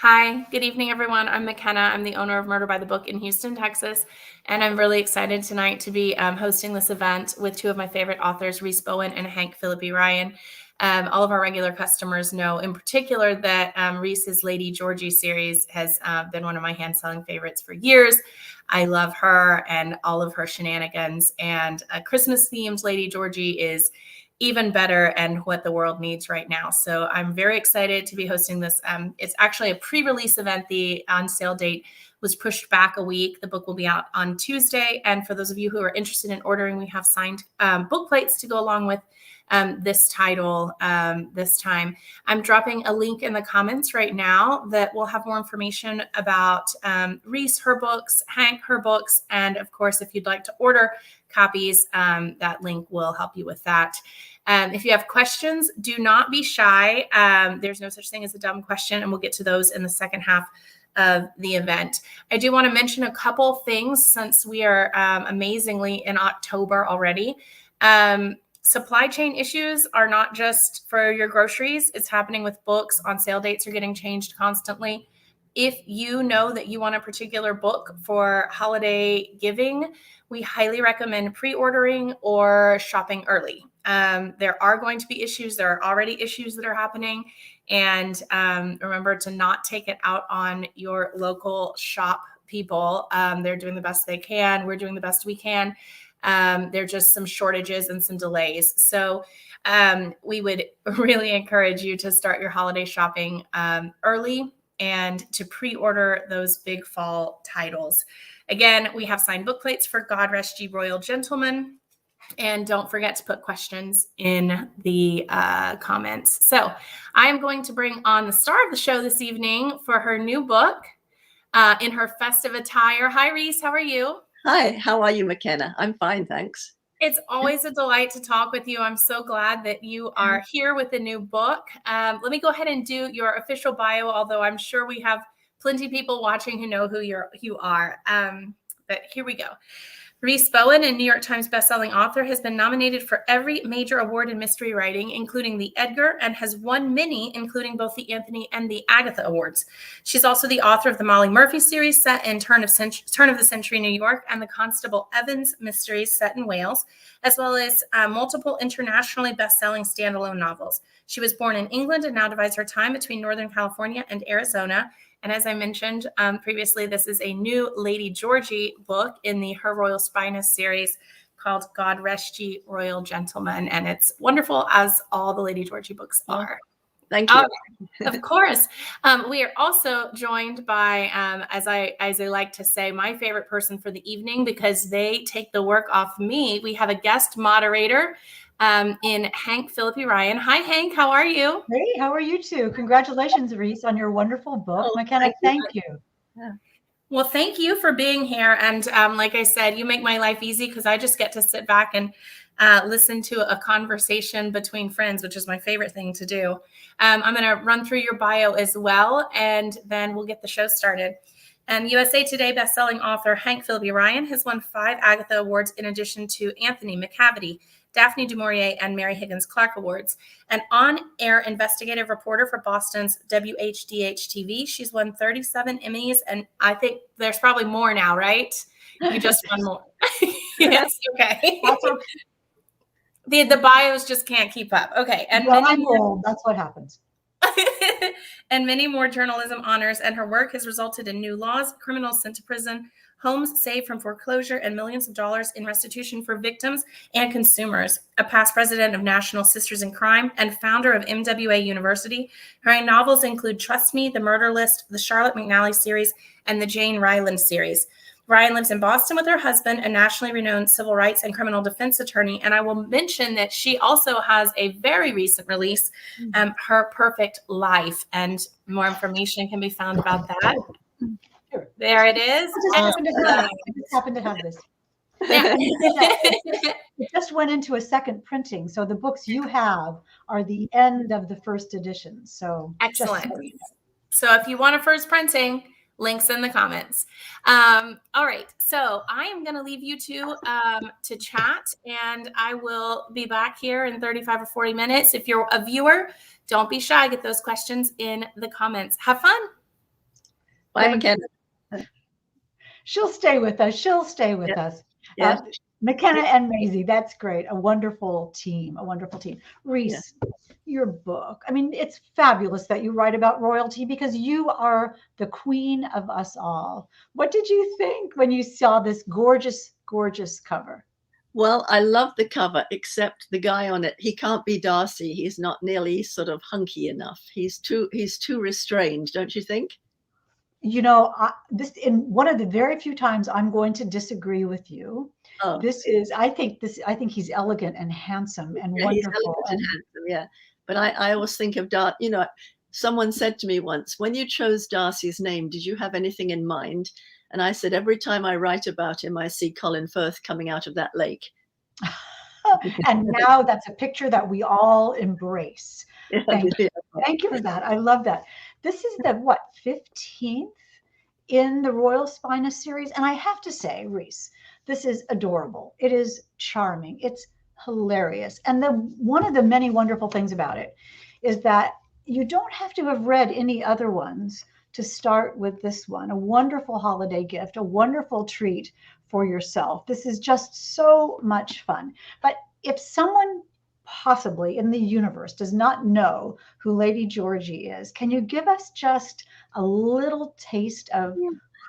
Hi, good evening, everyone. I'm McKenna. I'm the owner of Murder by the Book in Houston, Texas, and I'm really excited tonight to be hosting this event with two of my favorite authors, Rhys Bowen and Hank Phillipi Ryan. All of our regular customers know in particular that Rhys's Lady Georgie series has been one of my hand-selling favorites for years. I love her and all of her shenanigans, and a Christmas-themed Lady Georgie is even better and what the world needs right now. So I'm very excited to be hosting this. It's actually a pre-release event. The on-sale date was pushed back a week. The book will be out on Tuesday. And for those of you who are interested in ordering, we have signed book plates to go along with this title this time. I'm dropping a link in the comments right now that will have more information about Rhys, her books, Hank, her books, and of course, if you'd like to order copies, that link will help you with that. If you have questions, do not be shy. There's no such thing as a dumb question, and we'll get to those in the second half of the event. I do want to mention a couple things since we are amazingly in October already. Supply chain issues are not just for your groceries. It's happening with books. On sale dates are getting changed constantly. If you know that you want a particular book for holiday giving, we highly recommend pre-ordering or shopping early. There are going to be issues. There are already issues that are happening. And remember to not take it out on your local shop people. They're doing the best they can. We're doing the best we can. There are just some shortages and some delays. So we would really encourage you to start your holiday shopping early and to pre-order those big fall titles. Again, we have signed book plates for God Rest Ye Royal Gentlemen. And don't forget to put questions in the comments. So I'm going to bring on the star of the show this evening for her new book in her festive attire. Hi, Rhys. How are you? Hi, how are you, McKenna? I'm fine, thanks. It's always a delight to talk with you. I'm so glad that you are here with a new book. Let me go ahead and do your official bio, although I'm sure we have plenty of people watching who know who you are. But here we go. Rhys Bowen, a New York Times bestselling author, has been nominated for every major award in mystery writing, including the Edgar, and has won many, including both the Anthony and the Agatha Awards. She's also the author of the Molly Murphy series set in turn of the century New York and the Constable Evans Mysteries set in Wales, as well as multiple internationally bestselling standalone novels. She was born in England and now divides her time between Northern California and Arizona. And as I mentioned previously, this is a new Lady Georgie book in the Her Royal Spinous series called God Rest Ye Royal Gentlemen. And it's wonderful, as all the Lady Georgie books are. Thank you. Of course. We are also joined by, as I like to say, my favorite person for the evening, because they take the work off me. We have a guest moderator in Hank Phillipi Ryan. Hi, Hank. How are you? Great. How are you two? Congratulations, Rhys, on your wonderful book. McKenna, thank you. Yeah. Well, thank you for being here. And like I said, you make my life easy because I just get to sit back and listen to a conversation between friends, which is my favorite thing to do. I'm going to run through your bio as well, and then we'll get the show started. USA Today bestselling author Hank Phillipi Ryan has won 5 Agatha Awards in addition to Anthony, Macavity, Daphne du Maurier, and Mary Higgins Clark Awards. An on-air investigative reporter for Boston's WHDH-TV. She's won 37 Emmys, and I think there's probably more now, right? You just won more. Yes, okay. The bios just can't keep up. Okay. And well, I'm old. That's what happens. And many more journalism honors, and her work has resulted in new laws, criminals sent to prison, homes saved from foreclosure, and millions of dollars in restitution for victims and consumers. A past president of National Sisters in Crime and founder of MWA University, her novels include Trust Me, The Murder List, the Charlotte McNally series, and the Jane Ryland series. Ryan lives in Boston with her husband, a nationally renowned civil rights and criminal defense attorney. And I will mention that she also has a very recent release, Her Perfect Life. And more information can be found about that. Sure. There it is. I just happen to have this. Yeah. It just went into a second printing. So the books you have are the end of the first edition. So excellent. So if you want a first printing, links in the comments. All right. So I am going to leave you two to chat, and I will be back here in 35 or 40 minutes. If you're a viewer, don't be shy. Get those questions in the comments. Have fun. Bye, McKenna. She'll stay with us. She'll stay with us. Yeah. McKenna and Maisie, that's great. A wonderful team, a wonderful team. Rhys, your book. I mean, it's fabulous that you write about royalty because you are the queen of us all. What did you think when you saw this gorgeous, gorgeous cover? Well, I love the cover, except the guy on it. He can't be Darcy. He's not nearly sort of hunky enough. He's too restrained, don't you think? You know, this in one of the very few times I'm going to disagree with you. Oh. I think he's elegant and handsome and wonderful. He's elegant and handsome, yeah. But I always think of Darcy. You know, someone said to me once, when you chose Darcy's name, did you have anything in mind? And I said, every time I write about him, I see Colin Firth coming out of that lake. And now that's a picture that we all embrace. Yeah, Thank you for that. I love that. This is the, 15th in the Royal Spinous series. And I have to say, Rhys, this is adorable. It is charming. It's hilarious. And one of the many wonderful things about it is that you don't have to have read any other ones to start with this one. A wonderful holiday gift, a wonderful treat for yourself. This is just so much fun. But if someone possibly in the universe does not know who Lady Georgie is, can you give us just a little taste of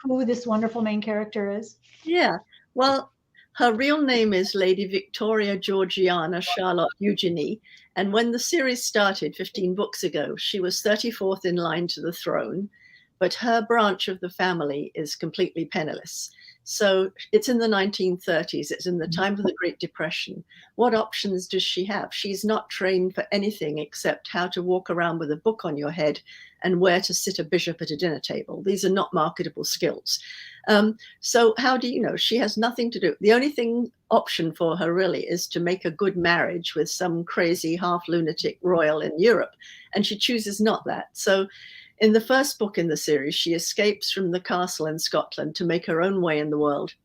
who this wonderful main character is? Yeah. Well, her real name is Lady Victoria Georgiana Charlotte Eugenie. And when the series started 15 books ago, she was 34th in line to the throne. But her branch of the family is completely penniless. So it's in the 1930s. It's in the time of the Great Depression. What options does she have? She's not trained for anything except how to walk around with a book on your head and where to sit a bishop at a dinner table. These are not marketable skills. So how do you know? She has nothing to do. The only option for her really is to make a good marriage with some crazy half lunatic royal in Europe. And she chooses not that. So in the first book in the series, she escapes from the castle in Scotland to make her own way in the world,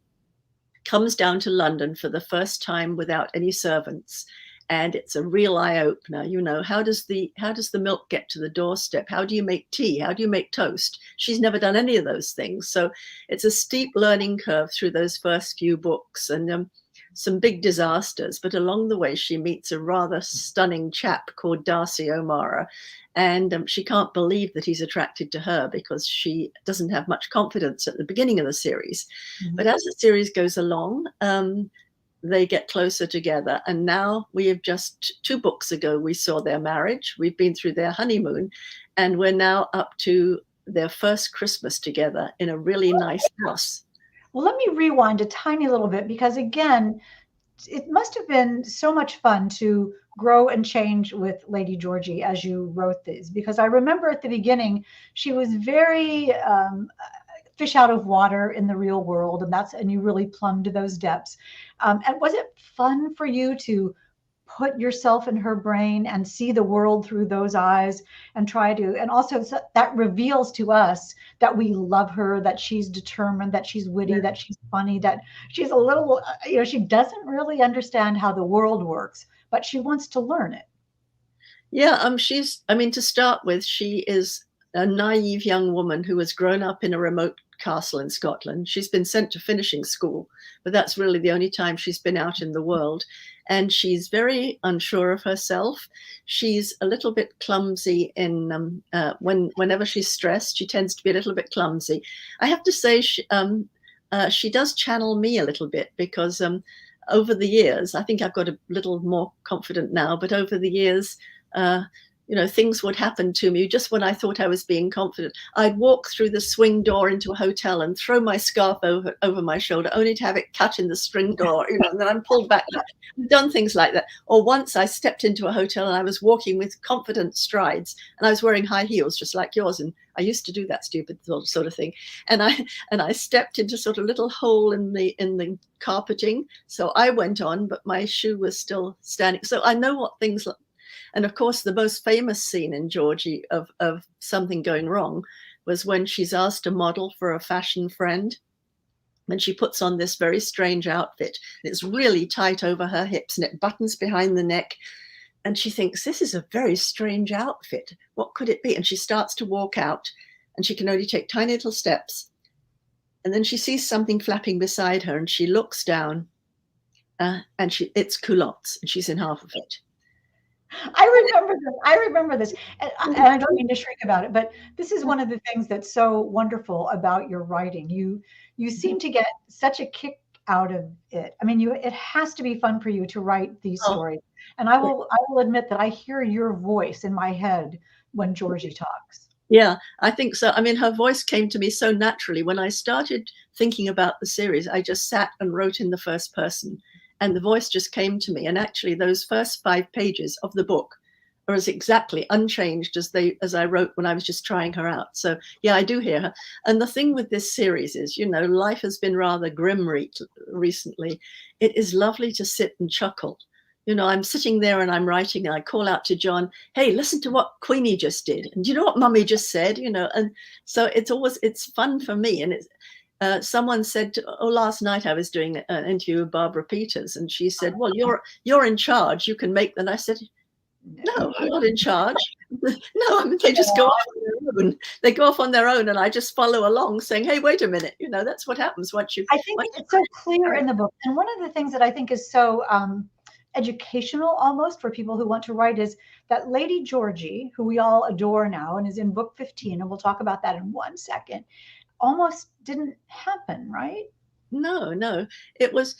comes down to London for the first time without any servants. And it's a real eye-opener. You know, how does the milk get to the doorstep? How do you make tea? How do you make toast? She's never done any of those things. So it's a steep learning curve through those first few books and some big disasters. But along the way, she meets a rather stunning chap called Darcy O'Mara. And she can't believe that he's attracted to her because she doesn't have much confidence at the beginning of the series. Mm-hmm. But as the series goes along, they get closer together. And now we have just 2 books ago, we saw their marriage. We've been through their honeymoon. And we're now up to their first Christmas together in a really nice house. Well, let me rewind a tiny little bit because, again, it must have been so much fun to grow and change with Lady Georgie as you wrote these, because I remember at the beginning she was very fish out of water in the real world, and you really plumbed those depths. And was it fun for you to put yourself in her brain and see the world through those eyes and and also that reveals to us that we love her, that she's determined, that she's witty, that she's funny, that she's a little, she doesn't really understand how the world works, but she wants to learn it. Yeah, to start with, she is a naive young woman who has grown up in a remote castle in Scotland. She's been sent to finishing school, but that's really the only time she's been out in the world. And she's very unsure of herself. She's a little bit clumsy whenever she's stressed. She tends to be a little bit clumsy. I have to say she does channel me a little bit because over the years, I think I've got a little more confident now, but over the years, things would happen to me just when I thought I was being confident. I'd walk through the swing door into a hotel and throw my scarf over my shoulder, only to have it cut in the spring door, and then I'm pulled back. I've done things like that. Or once I stepped into a hotel and I was walking with confident strides and I was wearing high heels just like yours. And I used to do that stupid sort of thing. And I stepped into sort of a little hole in the carpeting. So I went on, but my shoe was still standing. So I know what things like. And of course, the most famous scene in Georgie of something going wrong was when she's asked to model for a fashion friend. And she puts on this very strange outfit. It's really tight over her hips and it buttons behind the neck. And she thinks, this is a very strange outfit. What could it be? And she starts to walk out. and she can only take tiny little steps. And then she sees something flapping beside her, and she looks down, and it's culottes, and she's in half of it. I remember this. And I don't mean to shriek about it, but this is one of the things that's so wonderful about your writing. You seem to get such a kick out of it. I mean, it has to be fun for you to write these stories. And I will admit that I hear your voice in my head when Georgie talks. Yeah, I think so. I mean, her voice came to me so naturally. When I started thinking about the series, I just sat and wrote in the first person, and the voice just came to me. And actually, those first 5 pages of the book are as exactly unchanged as I wrote when I was just trying her out. So yeah, I do hear her. And the thing with this series is, you know, life has been rather grim recently. It is lovely to sit and chuckle. You know, I'm sitting there and I'm writing, and I call out to John, hey, listen to what Queenie just did. And do you know what Mummy just said? You know, and so it's fun for me. And it's, someone said, last night I was doing an interview with Barbara Peters, and she said, well, you're in charge. You can make them. I said, no, I'm not in charge. No, I mean, they just go off on their own. They go off on their own, and I just follow along saying, hey, wait a minute. You know, that's what happens once you. I think it's so clear in the book. And one of the things that I think is so educational almost for people who want to write is that Lady Georgie, who we all adore now and is in book 15, and we'll talk about that in 1 second, almost didn't happen, right? No.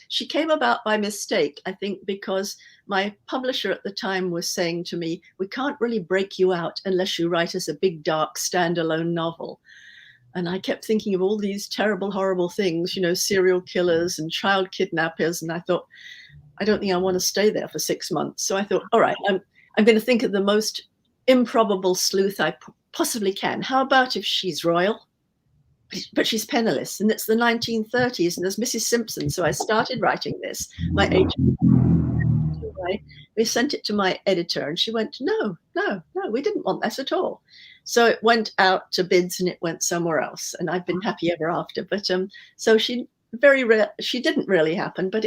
She came about by mistake, I think, because my publisher at the time was saying to me, we can't really break you out unless you write us a big, dark, standalone novel. And I kept thinking of all these terrible, horrible things, you know, serial killers and child kidnappers. And I thought, I don't think I want to stay there for 6 months. So I thought, all right, I'm going to think of the most improbable sleuth I possibly can. How about if she's royal, but she's penniless, and it's the 1930s, and there's Mrs. Simpson. So I started writing this. My agent, we sent it to my editor, and she went, no, we didn't want that at all. So it went out to bids, and it went somewhere else, and I've been happy ever after. But so she didn't really happen, but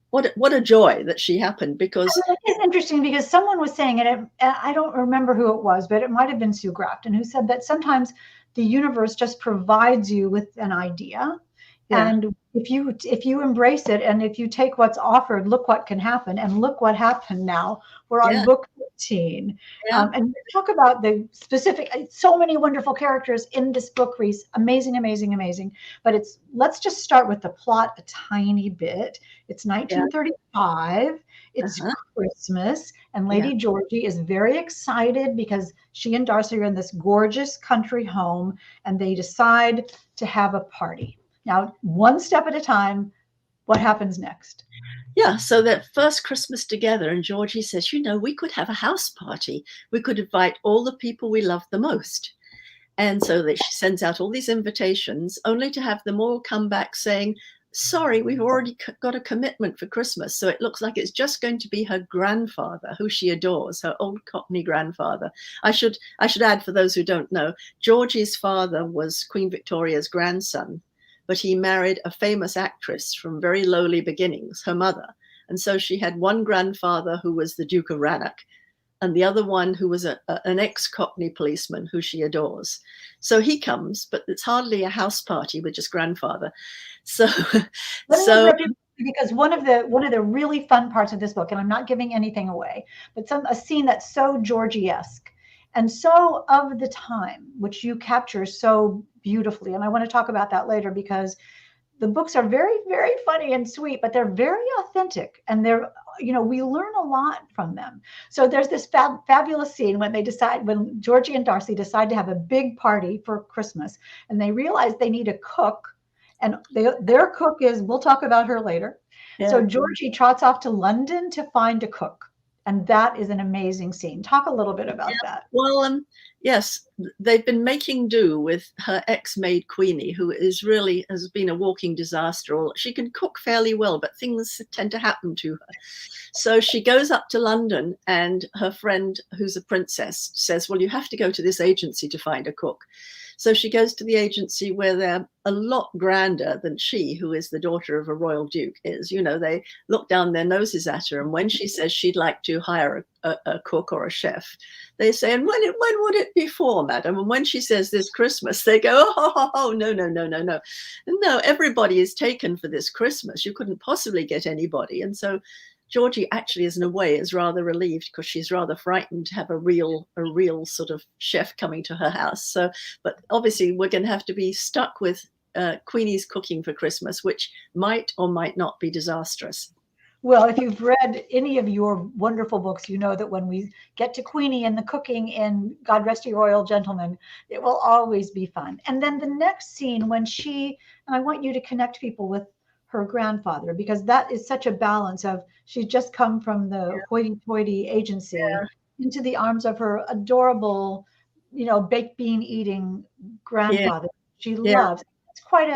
what a joy that she happened, because it's interesting because someone was saying it. I don't remember who it was, but it might have been Sue Grafton, who said that sometimes the universe just provides you with an idea. Yeah. And if you embrace it, and if you take what's offered, look what can happen. And look what happened now. We're on book 15. Yeah. And talk about the specific, so many wonderful characters in this book, Rhys. Amazing, amazing, amazing. But let's just start with the plot a tiny bit. It's 1935. It's Christmas. And Lady Georgie is very excited because she and Darcy are in this gorgeous country home, and they decide to have a party. Now, one step at a time, what happens next? Yeah, so that first Christmas together, and Georgie says, you know, we could have a house party. We could invite all the people we love the most. And so that she sends out all these invitations, only to have them all come back saying, sorry, we've already got a commitment for Christmas. So it looks like it's just going to be her grandfather, who she adores, her old Cockney grandfather. I should add, for those who don't know, Georgie's father was Queen Victoria's grandson, but he married a famous actress from very lowly beginnings, her mother. And so she had one grandfather who was the Duke of Rannoch, and the other one who was an ex-Cockney policeman who she adores. So he comes, but it's hardly a house party with just grandfather. Because one of the really fun parts of this book, and I'm not giving anything away, but a scene that's so Georgie-esque and so of the time, which you capture so beautifully. And I want to talk about that later, because the books are very, very funny and sweet, but they're very authentic, and they're, you know, we learn a lot from them. So there's this fabulous scene when Georgie and Darcy decide to have a big party for Christmas, and they realize they need a cook, and their cook is, we'll talk about her later. Yeah. So Georgie trots off to London to find a cook. And that is an amazing scene. Talk a little bit about that. Well, yes, they've been making do with her ex-maid Queenie, who has been a walking disaster. She can cook fairly well, but things tend to happen to her. So she goes up to London, and her friend, who's a princess, says, well, you have to go to this agency to find a cook. So she goes to the agency, where they're a lot grander than she, who is the daughter of a royal duke, is. You know, they look down their noses at her. And when she says she'd like to hire a cook or a chef, they say, and when would it be for, madam? And when she says this Christmas, they go, oh, no. No, everybody is taken for this Christmas. You couldn't possibly get anybody. And so Georgie actually, in a way, is rather relieved because she's rather frightened to have a real sort of chef coming to her house. So, but obviously we're going to have to be stuck with Queenie's cooking for Christmas, which might or might not be disastrous. Well, if you've read any of your wonderful books, you know that when we get to Queenie and the cooking in God Rest Ye Royal Gentlemen, it will always be fun. And then the next scene when and I want you to connect people with her grandfather, because that is such a balance of she's just come from the hoity-toity agency into the arms of her adorable, baked bean eating grandfather. She loves. It's quite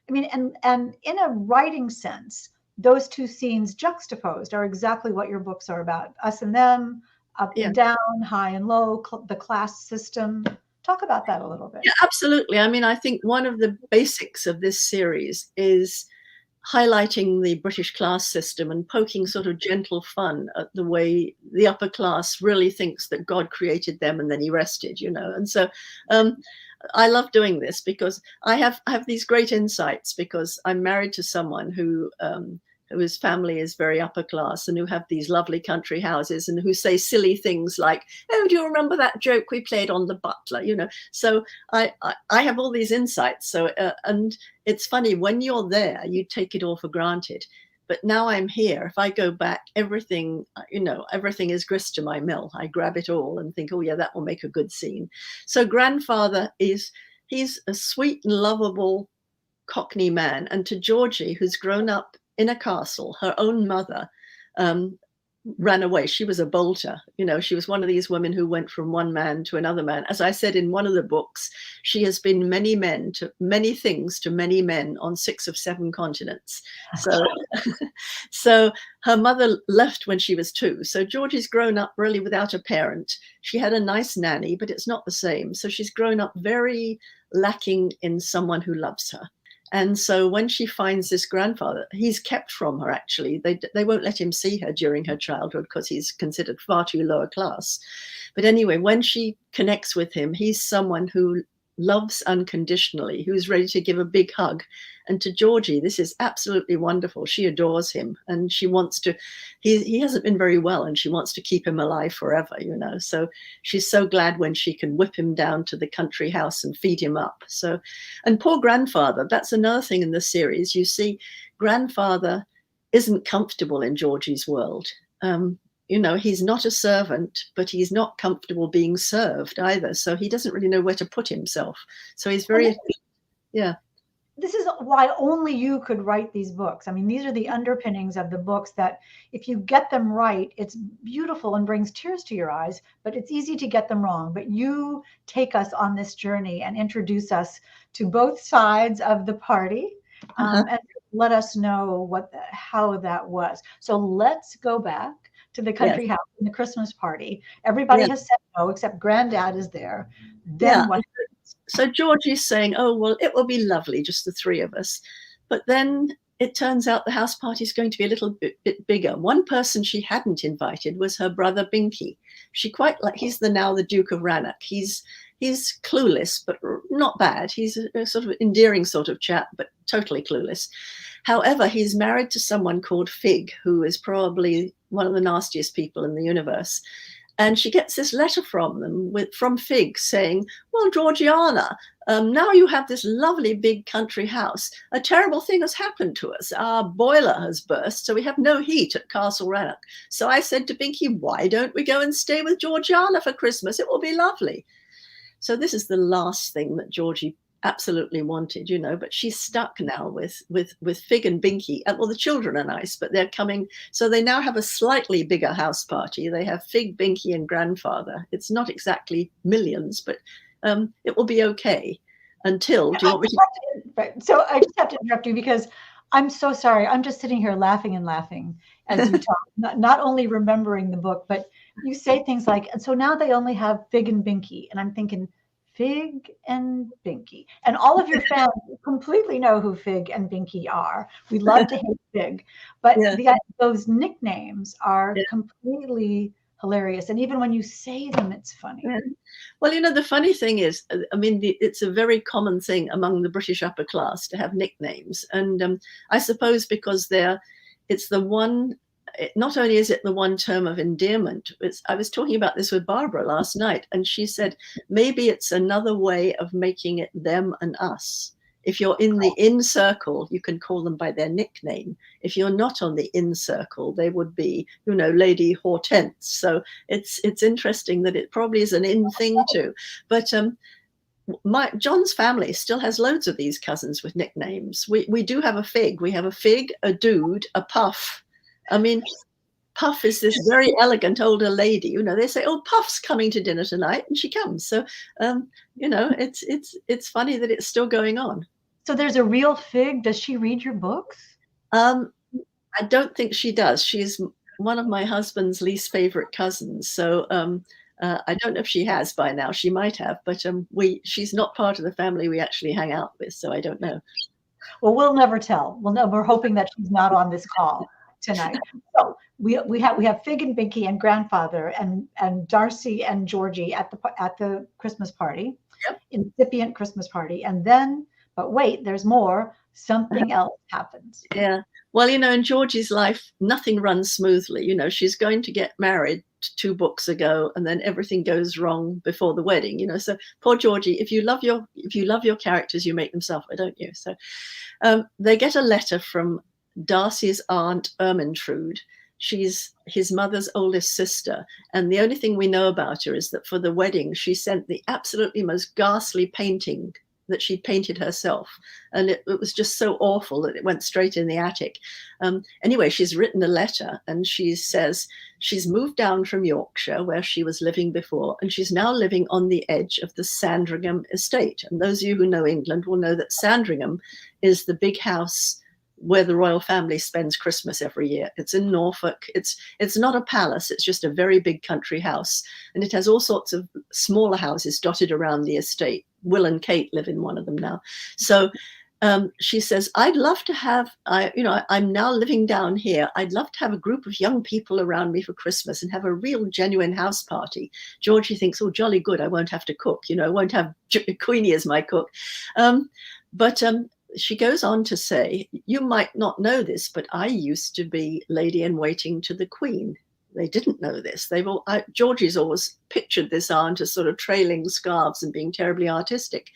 and in a writing sense, those two scenes juxtaposed are exactly what your books are about. Us and them, up and down, high and low, the class system. Talk about that a little bit. Yeah, absolutely. I mean, I think one of the basics of this series is highlighting the British class system and poking sort of gentle fun at the way the upper class really thinks that God created them and then he rested, And so I love doing this because I have these great insights because I'm married to someone whose family is very upper class and who have these lovely country houses and who say silly things like, oh, do you remember that joke we played on the butler? So I have all these insights. So, and it's funny, when you're there, you take it all for granted. But now I'm here. If I go back, everything is grist to my mill. I grab it all and think, oh yeah, that will make a good scene. So grandfather he's a sweet and lovable Cockney man. And to Georgie, who's grown up in a castle, her own mother ran away. She was a bolter. She was one of these women who went from one man to another man. As I said in one of the books, she has been many things to many men on 6 of 7 continents. So her mother left when she was 2. So Georgie's grown up really without a parent. She had a nice nanny, but it's not the same. So she's grown up very lacking in someone who loves her. And so when she finds this grandfather, he's kept from her, actually. They won't let him see her during her childhood because he's considered far too lower class. But anyway, when she connects with him, he's someone who loves unconditionally, who's ready to give a big hug. And to Georgie, this is absolutely wonderful. She adores him and she wants to, he hasn't been very well and she wants to keep him alive forever, So she's so glad when she can whip him down to the country house and feed him up. So, and poor grandfather, that's another thing in the series. You see, grandfather isn't comfortable in Georgie's world. He's not a servant, but he's not comfortable being served either. So he doesn't really know where to put himself. So he's very, This is why only you could write these books. I mean, these are the underpinnings of the books that if you get them right, it's beautiful and brings tears to your eyes, but it's easy to get them wrong. But you take us on this journey and introduce us to both sides of the party and let us know how that was. So let's go back to the country house and the Christmas party. Everybody has said no, except Granddad is there. Then what? So Georgie's saying, oh, well, it will be lovely, just the 3 of us. But then it turns out the house party is going to be a little bit bigger. One person she hadn't invited was her brother Binky. He's now the Duke of Rannoch. He's clueless, but not bad. He's a sort of endearing sort of chap, but totally clueless. However, he's married to someone called Fig, who is probably one of the nastiest people in the universe. And she gets this letter from Fig saying, well, Georgiana, now you have this lovely big country house. A terrible thing has happened to us. Our boiler has burst, so we have no heat at Castle Rannoch. So I said to Binky, why don't we go and stay with Georgiana for Christmas? It will be lovely. So this is the last thing that Georgie absolutely wanted, but she's stuck now with Fig and Binky. Well, the children are nice, but they're coming. So they now have a slightly bigger house party. They have Fig, Binky and grandfather. It's not exactly millions, but it will be okay until, do you want me to? So I just have to interrupt you because I'm so sorry. I'm just sitting here laughing as you talk, not only remembering the book, but you say things like, and so now they only have Fig and Binky. And I'm thinking, Fig and Binky. And all of your fans completely know who Fig and Binky are. We love to hate Fig. But those nicknames are completely hilarious. And even when you say them, it's funny. Yeah. Well, the funny thing is, I mean, it's a very common thing among the British upper class to have nicknames. And I suppose because it's the one, not only is it the one term of endearment, I was talking about this with Barbara last night, and she said, maybe it's another way of making it them and us. If you're in the in circle, you can call them by their nickname. If you're not on the in circle, they would be, Lady Hortense. So it's interesting that it probably is an in thing too. But John's family still has loads of these cousins with nicknames. We do have a Fig. We have a Fig, a Dude, a Puff. I mean, Puff is this very elegant older lady. They say, "Oh, Puff's coming to dinner tonight," and she comes. So, it's funny that it's still going on. So there's a real Fig. Does she read your books? I don't think she does. She's one of my husband's least favorite cousins. So I don't know if she has by now. She might have, but she's not part of the family we actually hang out with. So I don't know. Well, we'll never tell. We're hoping that she's not on this call tonight. So we have Fig and Binky and grandfather and Darcy and Georgie at the Christmas party, yep. Incipient Christmas party, and then, but wait, there's more. Something else happens. Yeah. Well, in Georgie's life, nothing runs smoothly. She's going to get married 2 books ago, and then everything goes wrong before the wedding. So poor Georgie, if you love your characters, you make them suffer, don't you? So they get a letter from Darcy's aunt Ermintrude. She's his mother's oldest sister, and the only thing we know about her is that for the wedding she sent the absolutely most ghastly painting that she'd painted herself, and it was just so awful that it went straight in the attic. Anyway, she's written a letter, and she says she's moved down from Yorkshire, where she was living before, and she's now living on the edge of the Sandringham estate. And those of you who know England will know that Sandringham is the big house where the royal family spends Christmas every year. It's in Norfolk. It's not a palace. It's just a very big country house. And it has all sorts of smaller houses dotted around the estate. Will and Kate live in one of them now. So she says, I'd love to have, I'm now living down here. I'd love to have a group of young people around me for Christmas and have a real genuine house party. Georgie thinks, oh, jolly good. I won't have to cook. I won't have Queenie as my cook. But she goes on to say, you might not know this, but I used to be lady in waiting to the Queen. They didn't know this. Georgie's always pictured this aunt as sort of trailing scarves and being terribly artistic.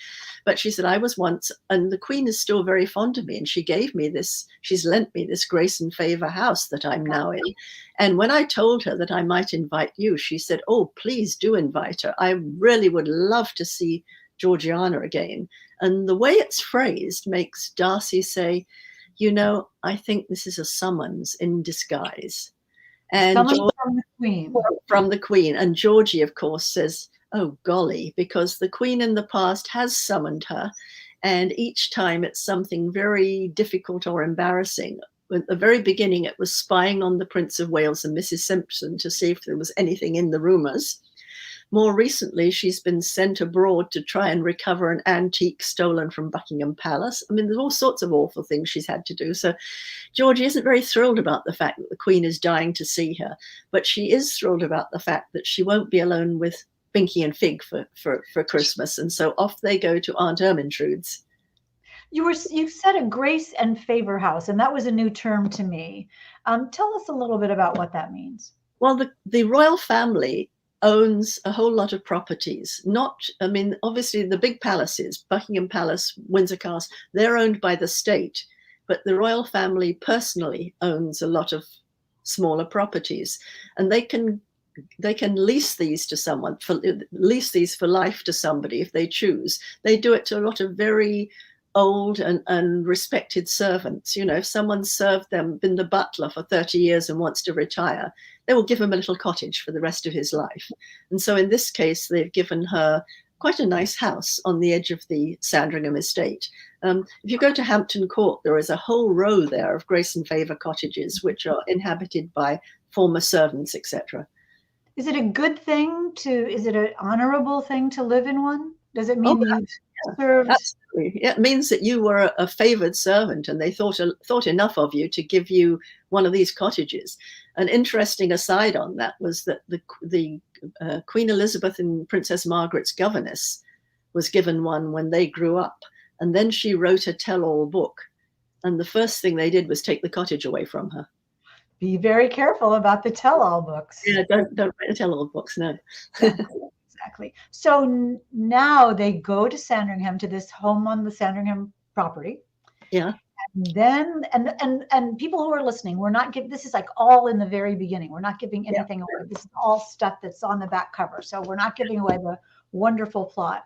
But she said, I was once, and the Queen is still very fond of me. And she's lent me this grace and favor house that I'm now in. And when I told her that I might invite you, she said, oh, please do invite her. I really would love to see Georgiana again. And the way it's phrased makes Darcy say, I think this is a summons in disguise. And from the Queen. From the Queen. And Georgie, of course, says, oh, golly, because the Queen in the past has summoned her. And each time it's something very difficult or embarrassing. At the very beginning, it was spying on the Prince of Wales and Mrs. Simpson to see if there was anything in the rumours. More recently, she's been sent abroad to try and recover an antique stolen from Buckingham Palace. I mean, there's all sorts of awful things she's had to do. So Georgie isn't very thrilled about the fact that the Queen is dying to see her, but she is thrilled about the fact that she won't be alone with Binky and Fig for Christmas. And so off they go to Aunt Ermintrude's. You said a grace and favor house, and that was a new term to me. Tell us a little bit about what that means. Well, the royal family owns a whole lot of properties. Obviously the big palaces, Buckingham Palace, Windsor Castle, they're owned by the state, but the royal family personally owns a lot of smaller properties, and they can lease these to someone, lease these for life to somebody if they choose. They do it to a lot of very old and respected servants. If someone served them, been the butler for 30 years and wants to retire, they will give him a little cottage for the rest of his life. And so in this case, they've given her quite a nice house on the edge of the Sandringham estate. If you go to Hampton Court, there is a whole row there of grace and favour cottages, which are inhabited by former servants, etc. Is it a good thing is it an honorable thing to live in one? Does it mean you served? Absolutely. Yeah, it means that you were a favoured servant and they thought enough of you to give you one of these cottages. An interesting aside on that was that the Queen Elizabeth and Princess Margaret's governess was given one when they grew up. And then she wrote a tell-all book. And the first thing they did was take the cottage away from her. Be very careful about the tell-all books. Yeah, don't write the tell-all books, no. Exactly. So now they go to Sandringham, to this home on the Sandringham property. Yeah. And then, and people who are listening, we're not giving, this is like all in the very beginning. We're not giving anything away. This is all stuff that's on the back cover. So we're not giving away the wonderful plot.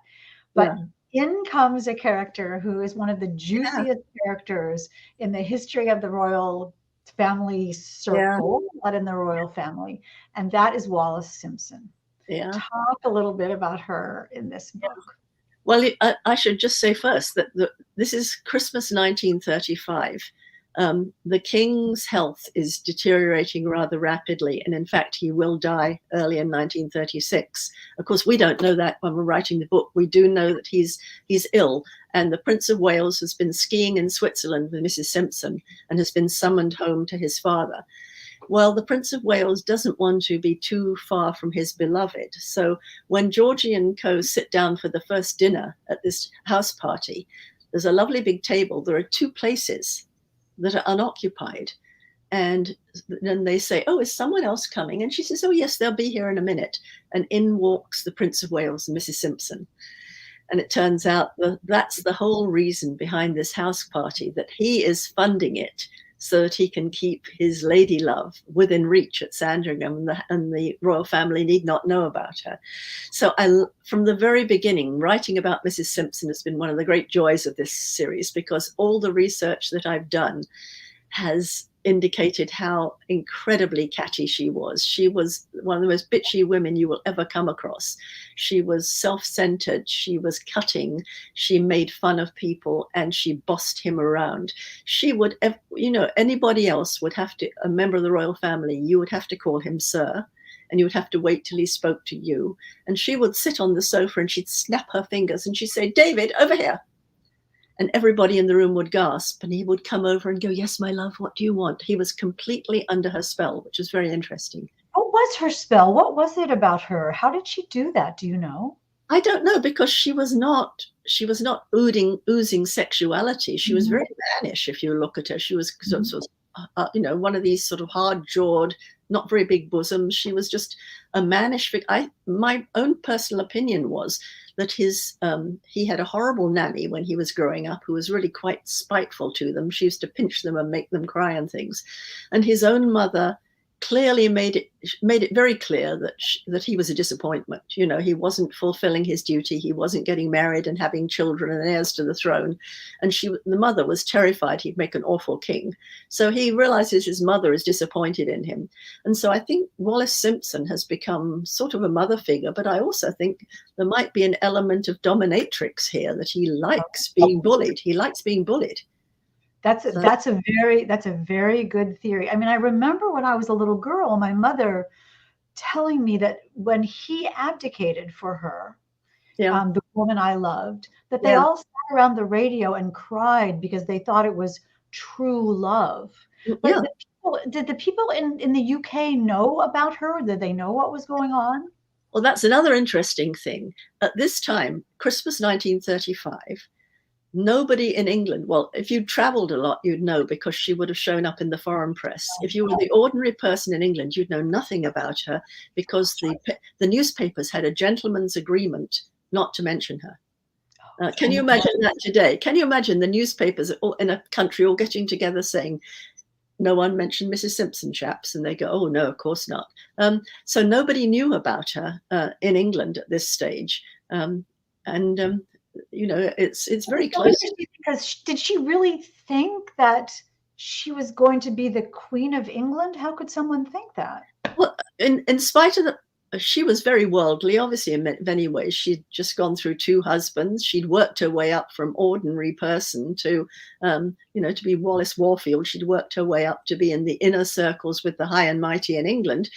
But in comes a character who is one of the juiciest characters in the history of the royal family circle, not in the royal family. And that is Wallace Simpson. Yeah. Talk a little bit about her in this book. Well, I should just say first that this is Christmas 1935. The king's health is deteriorating rather rapidly, and in fact, he will die early in 1936. Of course, we don't know that when we're writing the book. We do know that he's ill, and the Prince of Wales has been skiing in Switzerland with Mrs. Simpson and has been summoned home to his father. Well, the Prince of Wales doesn't want to be too far from his beloved. So when Georgie and co sit down for the first dinner at this house party, there's a lovely big table. There are 2 places that are unoccupied. And then they say, oh, is someone else coming? And she says, oh, yes, they'll be here in a minute. And in walks the Prince of Wales and Mrs. Simpson. And it turns out that that's the whole reason behind this house party, that he is funding it so that he can keep his lady love within reach at Sandringham, and the royal family need not know about her. So from the very beginning, writing about Mrs. Simpson has been one of the great joys of this series, because all the research that I've done has indicated how incredibly catty she was. She was one of the most bitchy women you will ever come across. She was self-centered, she was cutting, she made fun of people, and she bossed him around. She would, anybody else would have to, a member of the royal family, you would have to call him sir, and you would have to wait till he spoke to you. And she would sit on the sofa and she'd snap her fingers and she'd say, David, over here. And everybody in the room would gasp, and he would come over and go, yes, my love, what do you want? He was completely under her spell, which is very interesting. What was her spell? What was it about her? How did she do that? Do you know? I don't know, because she was not oozing sexuality. She was very mannish, if you look at her. She was sort of, one of these sort of hard-jawed, not very big bosoms. She was just a mannish figure. My own personal opinion was that he had a horrible nanny when he was growing up, who was really quite spiteful to them. She used to pinch them and make them cry and things. And his own mother clearly made it very clear that he was a disappointment. He wasn't fulfilling his duty. He wasn't getting married and having children and heirs to the throne. And the mother was terrified he'd make an awful king. So he realizes his mother is disappointed in him. And so I think Wallace Simpson has become sort of a mother figure, but I also think there might be an element of dominatrix here, that he likes being bullied. He likes being bullied. That's a very good theory. I mean, I remember when I was a little girl, my mother telling me that when he abdicated for her, the woman I loved, that they all sat around the radio and cried because they thought it was true love. But did the people in the UK know about her? Did they know what was going on? Well, that's another interesting thing. At this time, Christmas 1935, nobody in England, well, if you'd traveled a lot, you'd know, because she would have shown up in the foreign press. If you were the ordinary person in England, you'd know nothing about her, because the newspapers had a gentleman's agreement not to mention her. Can you imagine that today? Can you imagine the newspapers in a country all getting together saying, no one mentioned Mrs. Simpson, chaps? And they go, oh, no, of course not. So nobody knew about her in England at this stage. It's very close. Because did she really think that she was going to be the Queen of England? How could someone think that? Well, in spite of she was very worldly, obviously, in many ways. She'd just gone through 2 husbands. She'd worked her way up from ordinary person to be Wallace Warfield. She'd worked her way up to be in the inner circles with the high and mighty in England.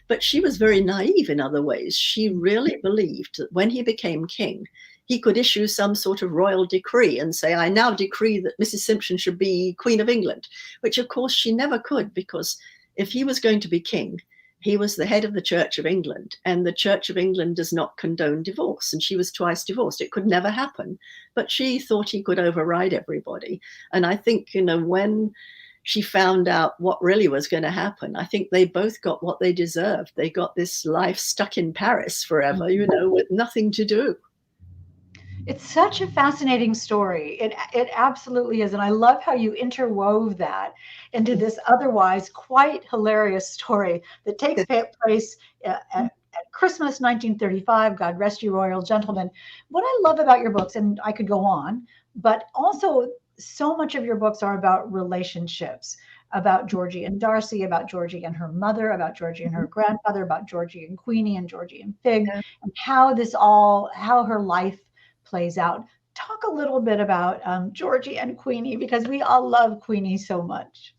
But she was very naive in other ways. She really believed that when he became king, he could issue some sort of royal decree and say, I now decree that Mrs. Simpson should be Queen of England, which of course she never could, because if he was going to be king, he was the head of the Church of England, and the Church of England does not condone divorce. And she was twice divorced. It could never happen. But she thought he could override everybody. And I think, when she found out what really was going to happen, I think they both got what they deserved. They got this life stuck in Paris forever, with nothing to do. It's such a fascinating story. It absolutely is. And I love how you interwove that into this otherwise quite hilarious story that takes place at Christmas 1935, God rest you, royal gentlemen. What I love about your books, and I could go on, but also so much of your books are about relationships, about Georgie and Darcy, about Georgie and her mother, about Georgie and her grandfather, about Georgie and Queenie and Georgie and Fig, and how her life plays out. Talk a little bit about Georgie and Queenie, because we all love Queenie so much.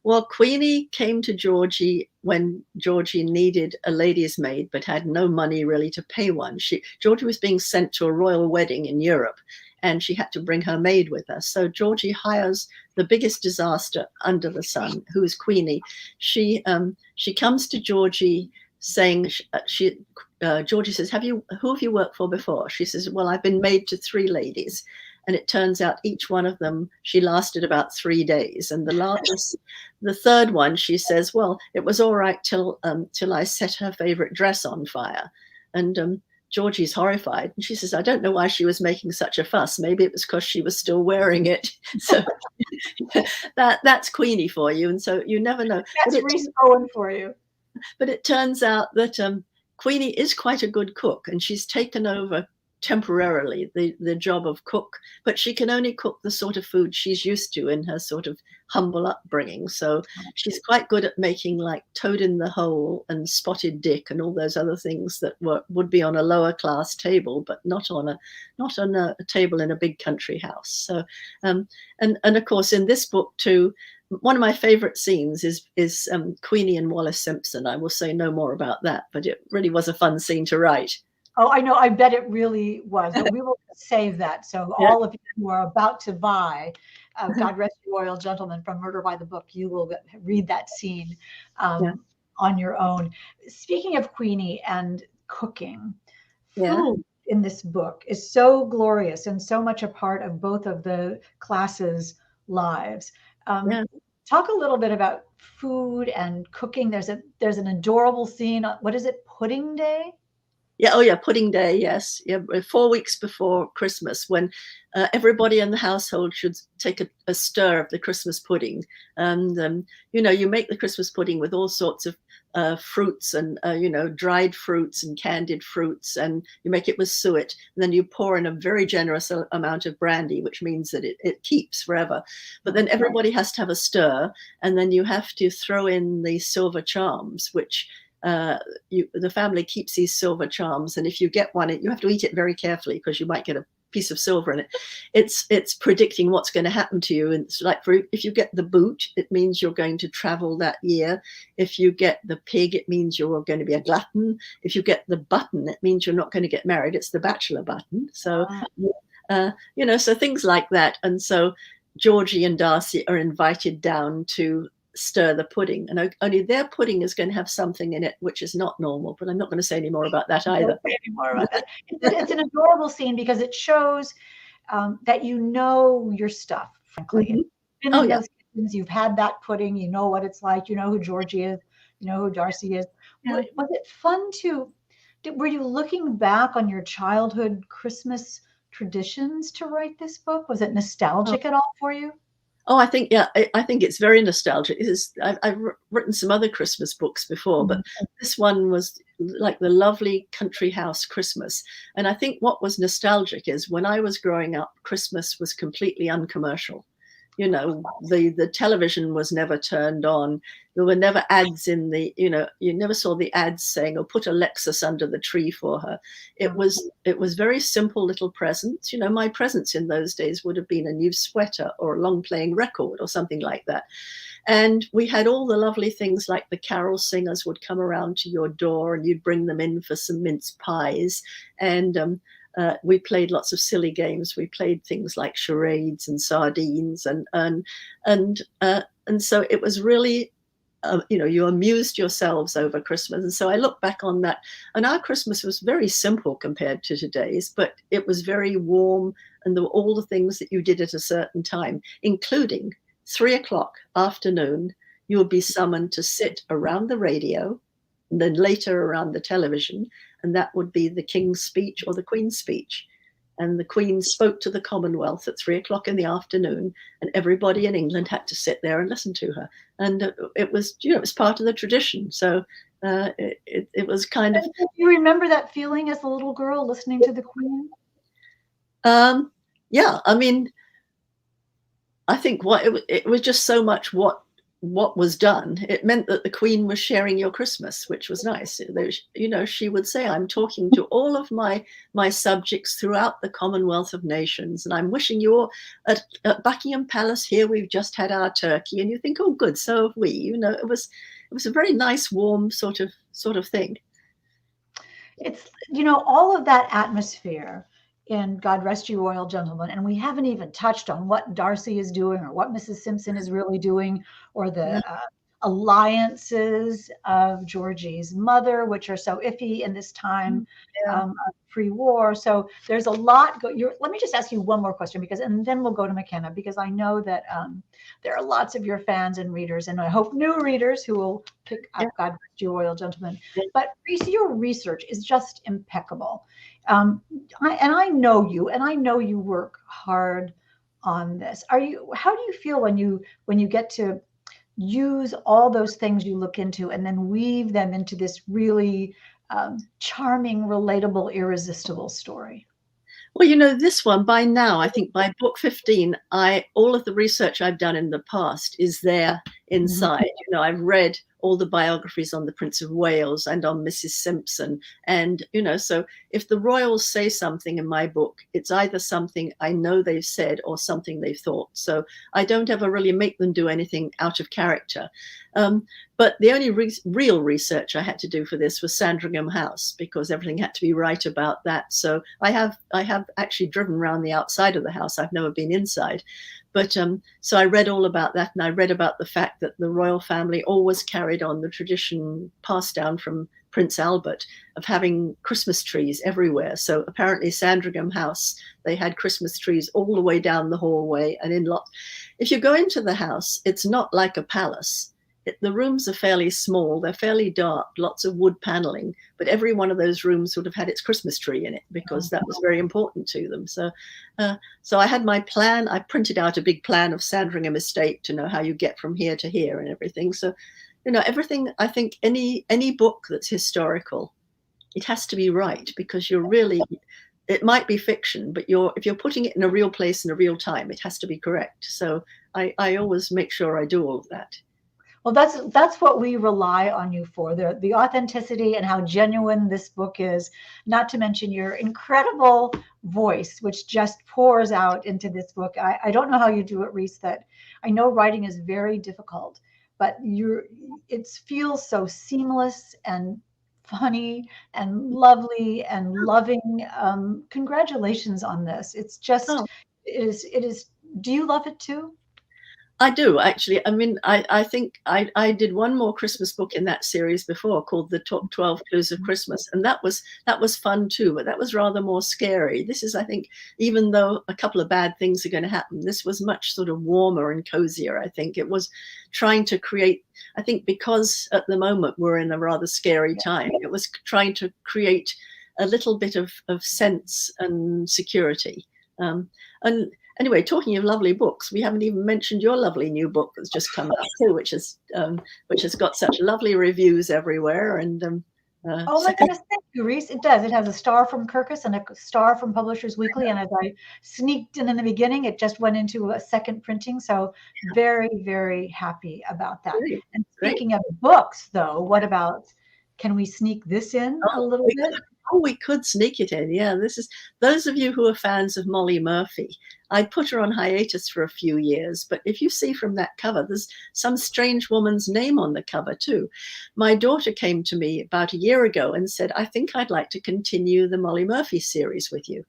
Well, Queenie came to Georgie when Georgie needed a lady's maid, but had no money really to pay one. Georgie was being sent to a royal wedding in Europe, and she had to bring her maid with her. So Georgie hires the biggest disaster under the sun, who is Queenie. She comes to Georgie saying, Georgie says, who have you worked for before? She says, well, I've been maid to 3 ladies. And it turns out each one of them, she lasted about 3 days. And the third one, she says, well, it was all right till I set her favorite dress on fire. And Georgie's horrified. And she says, I don't know why she was making such a fuss. Maybe it was because she was still wearing it. So that's Queenie for you. And so you never know. That's Rhys Bowen for you. But it turns out that Queenie is quite a good cook, and she's taken over temporarily the job of cook, but she can only cook the sort of food she's used to in her sort of humble upbringing. So she's quite good at making like Toad in the Hole and Spotted Dick and all those other things that would be on a lower class table, but not on a table in a big country house. So and of course in this book too, one of my favorite scenes is Queenie and Wallace Simpson. I will say no more about that, but it really was a fun scene to write. Oh, I know. I bet it really was. But we will save that. So all of you who are about to buy God Rest You Royal Gentlemen from Murder by the Book, you will read that scene on your own. Speaking of Queenie and cooking, food in this book is so glorious and so much a part of both of the classes' lives. Talk a little bit about food and cooking. There's an adorable scene. What is it? Pudding Day? Yeah. Oh, yeah. Pudding Day. Yes. Yeah. 4 weeks before Christmas, when everybody in the household should take a stir of the Christmas pudding. And, you make the Christmas pudding with all sorts of fruits and, dried fruits and candied fruits. And you make it with suet. And then you pour in a very generous amount of brandy, which means that it keeps forever. But then everybody has to have a stir. And then you have to throw in the silver charms, which the family keeps these silver charms, and if you get one, you have to eat it very carefully because you might get a piece of silver in it. It's predicting what's going to happen to you. And it's like if you get the boot, it means you're going to travel that year. If you get the pig, it means you're going to be a glutton. If you get the button, it means you're not going to get married. It's the bachelor button. So so things like that. And so Georgie and Darcy are invited down to stir the pudding, and only their pudding is going to have something in it which is not normal, but I'm not going to say any more about that either. It's an adorable scene because it shows that you know your stuff, frankly. Those kitchens, you've had that pudding, you know what it's like, you know who Georgie is, you know who Darcy is. Was it fun were you looking back on your childhood Christmas traditions to write this book? Was it nostalgic at all for you? Oh, I think it's very nostalgic. I've written some other Christmas books before, but this one was like the lovely country house Christmas. And I think what was nostalgic is when I was growing up, Christmas was completely uncommercial. The television was never turned on. There were never ads in you never saw the ads saying, "Oh, put a Lexus under the tree for her." It was very simple little presents. My presents in those days would have been a new sweater or a long playing record or something like that. And we had all the lovely things like the carol singers would come around to your door and you'd bring them in for some mince pies. And we played lots of silly games. We played things like charades and sardines, and so it was really you amused yourselves over Christmas. And so I look back on that, and our Christmas was very simple compared to today's, but it was very warm, and there were all the things that you did at a certain time, including 3 o'clock afternoon, you would be summoned to sit around the radio, and then later around the television, and that would be the King's speech or the Queen's speech. And the Queen spoke to the Commonwealth at 3 o'clock in the afternoon, and everybody in England had to sit there and listen to her. And it was, it was part of the tradition. So it was kind of. Do you remember that feeling as a little girl listening to the Queen? Yeah, I mean, I think it was just so much what was done. It meant that the Queen was sharing your Christmas, which was nice. She would say, I'm talking to all of my subjects throughout the Commonwealth of Nations, and I'm wishing you all at Buckingham Palace here, we've just had our turkey. And you think, oh, good, so have we. It was a very nice, warm sort of thing. It's, all of that atmosphere in God Rest You Royal Gentlemen, and we haven't even touched on what Darcy is doing or what Mrs. Simpson is really doing, or the alliances of Georgie's mother, which are so iffy in this time of pre-war. So there's a lot. Let me just ask you one more question, and then we'll go to McKenna, because I know that there are lots of your fans and readers, and I hope new readers who will pick up God Rest You Royal Gentlemen. But Rhys, your research is just impeccable. I know you, and I know you work hard on this. How do you feel when you get to use all those things you look into and then weave them into this really charming, relatable, irresistible story? Well, this one, by now, I think by book 15, all of the research I've done in the past is there inside. I've read all the biographies on the Prince of Wales and on Mrs. Simpson. And, so if the royals say something in my book, it's either something I know they've said or something they've thought. So I don't ever really make them do anything out of character. But the only real research I had to do for this was Sandringham House, because everything had to be right about that. So I have actually driven around the outside of the house. I've never been inside. But so I read all about that, and I read about the fact that the royal family always carried on the tradition passed down from Prince Albert of having Christmas trees everywhere. So apparently Sandringham House, they had Christmas trees all the way down the hallway and in lots. If you go into the house, it's not like a palace. The rooms are fairly small, they're fairly dark, lots of wood paneling, but every one of those rooms would have had its Christmas tree in it, because that was very important to them. So I had my plan. I printed out a big plan of Sandringham Estate to know how you get from here to here and everything. So, everything, I think any book that's historical, it has to be right, because it might be fiction, but if you're putting it in a real place in a real time, it has to be correct. So I always make sure I do all of that. Well, that's what we rely on you for, the authenticity and how genuine this book is, not to mention your incredible voice, which just pours out into this book. I don't know how you do it, Rhys. That I know writing is very difficult, but it feels so seamless and funny and lovely and loving. Congratulations on this. It's just, it is. Do you love it too? I do, actually. I mean, I think I did one more Christmas book in that series before, called The Top 12 Clues of Christmas. And that was fun too, but that was rather more scary. This is, I think, even though a couple of bad things are going to happen, this was much sort of warmer and cozier, I think. It was trying to create, I think, because at the moment we're in a rather scary time, it was trying to create a little bit of sense and security. And anyway, talking of lovely books, we haven't even mentioned your lovely new book that's just come out too, which has got such lovely reviews everywhere. And oh my goodness, thank you, Rhys. It does. It has a star from Kirkus and a star from Publishers Weekly. And as I sneaked in the beginning, it just went into a second printing. So very, very happy about that. Great. And speaking of books, though, what about? Can we sneak this in a little bit? We could sneak it in. Yeah, this is those of you who are fans of Molly Murphy. I put her on hiatus for a few years, but if you see from that cover, there's some strange woman's name on the cover too. My daughter came to me about a year ago and said, I think I'd like to continue the Molly Murphy series with you.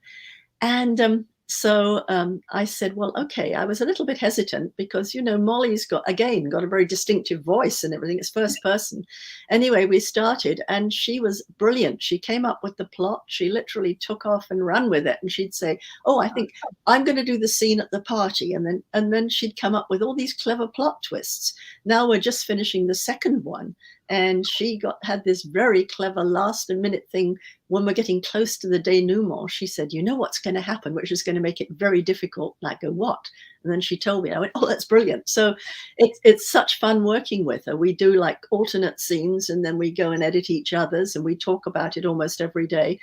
And So I said, well, okay. I was a little bit hesitant because, Molly's got a very distinctive voice and everything. It's first person. Anyway, we started and she was brilliant. She came up with the plot. She literally took off and ran with it. And she'd say, oh, I think I'm going to do the scene at the party. And then she'd come up with all these clever plot twists. Now we're just finishing the second one. And she had this very clever last minute thing. When we're getting close to the denouement, she said, you know what's going to happen, which is going to make it very difficult. And I go, what? And then she told me. I went, oh, that's brilliant. So it's such fun working with her. We do like alternate scenes, and then we go and edit each other's, and we talk about it almost every day.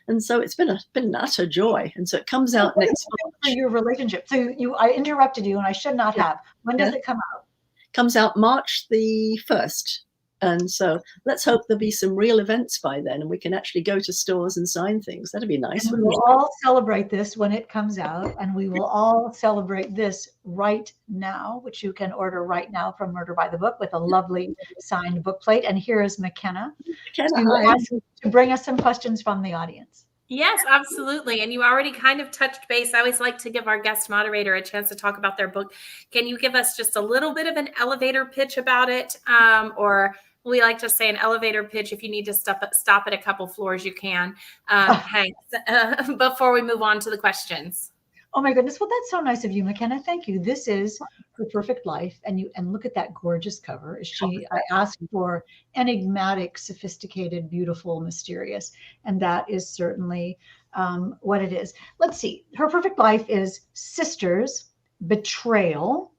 And so it's been an utter joy. And so it comes out next month. For your relationship. So I interrupted you, and I should not have. When does it come out? Comes out March the 1st. And so let's hope there'll be some real events by then, and we can actually go to stores and sign things. That'd be nice. And we will all celebrate this when it comes out, and we will all celebrate this right now, which you can order right now from Murder by the Book with a lovely signed book plate. And here is McKenna to bring us some questions from the audience. Yes, absolutely. And you already kind of touched base. I always like to give our guest moderator a chance to talk about their book. Can you give us just a little bit of an elevator pitch about it? Or we like to say an elevator pitch. If you need to stop at a couple floors, you can, Hank, before we move on to the questions. Oh my goodness. Well, that's so nice of you, McKenna. Thank you. This is Her Perfect Life. And look at that gorgeous cover. I asked for enigmatic, sophisticated, beautiful, mysterious. And that is certainly what it is. Let's see. Her Perfect Life is sisters, betrayal,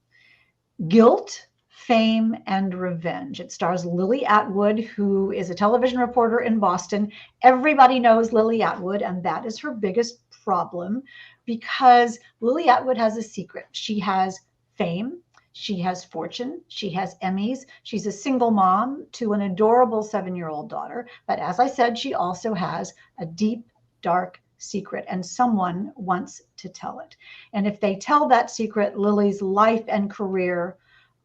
guilt, fame, and revenge. It stars Lily Atwood, who is a television reporter in Boston. Everybody knows Lily Atwood, and that is her biggest problem, because Lily Atwood has a secret. She has fame, she has fortune, she has Emmys. She's a single mom to an adorable 7-year-old daughter. But as I said, she also has a deep, dark secret, and someone wants to tell it. And if they tell that secret, Lily's life and career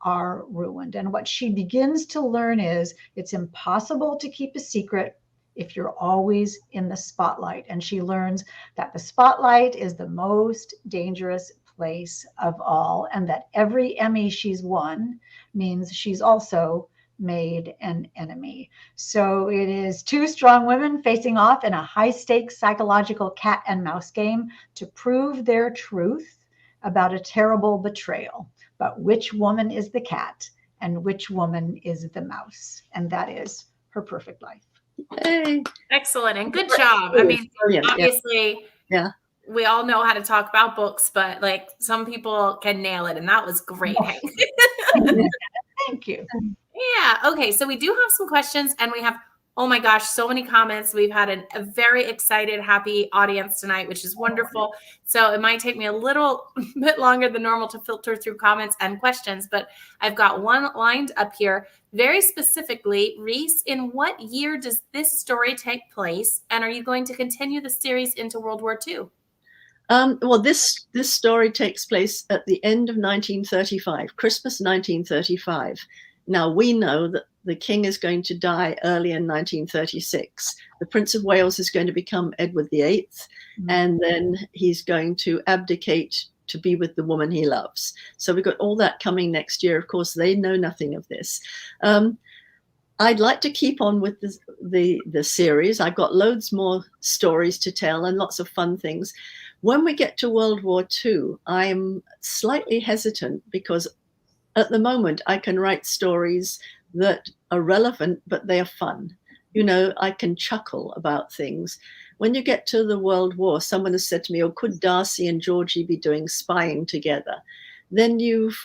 are ruined. And what she begins to learn is it's impossible to keep a secret if you're always in the spotlight. And she learns that the spotlight is the most dangerous place of all, and that every Emmy she's won means she's also made an enemy. So it is two strong women facing off in a high-stakes psychological cat and mouse game to prove their truth about a terrible betrayal. But which woman is the cat and which woman is the mouse? And that is Her Perfect Life. Hey. Excellent. And good job. I mean, obviously, we all know how to talk about books, but like some people can nail it. And that was great. Thank you. Yeah. Okay. So we do have some questions, and we have, oh my gosh, so many comments. We've had a very excited, happy audience tonight, which is wonderful. So it might take me a little bit longer than normal to filter through comments and questions, but I've got one lined up here. Very specifically, Rhys, in what year does this story take place? And are you going to continue the series into World War II? Well, this story takes place at the end of 1935, Christmas 1935. Now, we know that the king is going to die early in 1936. The Prince of Wales is going to become Edward VIII, and then he's going to abdicate to be with the woman he loves. So we've got all that coming next year. Of course, they know nothing of this. I'd like to keep on with the series. I've got loads more stories to tell and lots of fun things. When we get to World War II, I'm slightly hesitant because at the moment I can write stories that are relevant, but they are fun. You know, I can chuckle about things. When you get to the World War, someone has said to me, oh, could Darcy and Georgie be doing spying together? Then you've